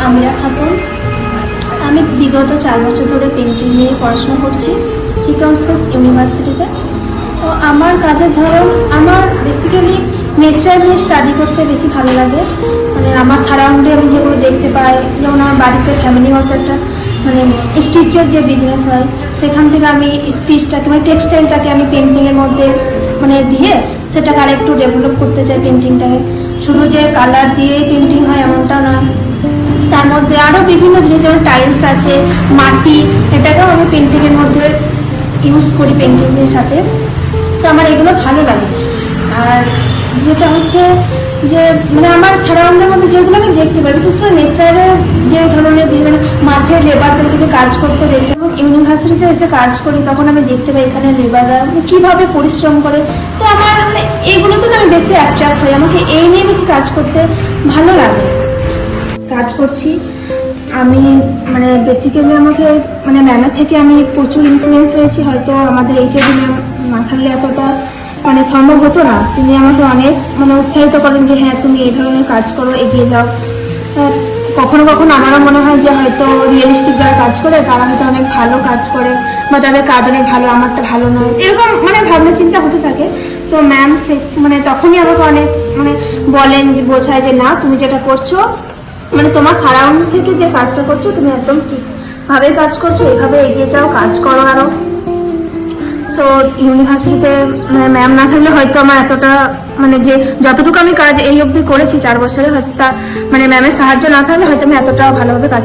আমিরা খাতুন। আমি বিগত 4 বছর ধরে পেন্টিং নিয়ে পড়াশোনা করছি সিকমস্কেস ইউনিভার্সিটিতে। তো আমার কাজের ধরন, আমার বেসিক্যালি নেচার নিয়ে স্টাডি করতে বেশি ভালো লাগে। মানে আমার সারাউন্ডে আমি যেগুলো দেখতে পাই, যেমন আমার বাড়িতে ফ্যামিলিগত একটা মানে স্টিচের যে বিজনেস হয়, সেখান থেকে আমি স্টিচটাকে মানে টেক্সটাইলটাকে আমি পেন্টিংয়ের মধ্যে মানে দিয়ে সেটাকে আরেকটু ডেভেলপ করতে চাই। পেন্টিংটাকে শুধু যে কালার দিয়েই পেন্টিং হয় এমনটা নয়, তার মধ্যে আরও বিভিন্ন জিনিস যেমন টাইলস আছে, মাটি, এটাকেও আমি পেন্টিংয়ের মধ্যে ইউজ করি পেন্টিংয়ের সাথে। তো আমার এগুলো ভালো লাগে। আর যেটা হচ্ছে যে মানে আমার সারাউন্ডের মধ্যে যেগুলো আমি দেখতে পাই, বিশেষ করে নেচারের যে ধরনের যে মানে মাঠে লেবারদেরকে কাজ করতে দেখতে, যখন ইউনিভার্সিটিতে এসে কাজ করি তখন আমি দেখতে পাই এখানে লেবাররা কীভাবে পরিশ্রম করে। তো আমার মানে এগুলোতে আমি বেশি অ্যাট্রাক্ট হই, আমাকে এই নিয়ে বেশি কাজ করতে ভালো লাগে। কাজ করছি আমি মানে বেসিক্যালি আমাকে মানে ম্যামের থেকে আমি প্রচুর ইনফ্লুয়েন্স হয়েছি। হয়তো আমাদের এইচএডি ম্যাম না থাকলে এতটা মানে সম্ভব হতো না। তিনি আমাকে অনেক মানে উৎসাহিত করেন যে হ্যাঁ তুমি এই ধরনের কাজ করো, এগিয়ে যাও। কখনো কখনো আমারও মনে হয় যে হয়তো রিয়েলিস্টিক যারা কাজ করে তারা হয়তো অনেক ভালো কাজ করে বা তাদের কাজ অনেক ভালো, আমারটা ভালো নয়, এরকম মানে ভাবনা চিন্তা হতে থাকে। তো ম্যাম সে মানে তখনই আমাকে অনেক মানে বলেন, যে বোঝায় যে না তুমি যেটা করছো মানে তোমার সারাউন্ড থেকে যে কাজটা করছো তুমি একদম ঠিকভাবে কাজ করছো, এইভাবে এগিয়ে যাও, কাজ করো আরও। তো ইউনিভার্সিটিতে মানে ম্যাম না থাকলে হয়তো আমার এতটা মানে যে যতটুকু আমি কাজ এই অবধি করেছি 4 বছরে, হয়তো মানে ম্যামের সাহায্য না থাকলে হয়তো আমি এতটাও ভালোভাবে কাজ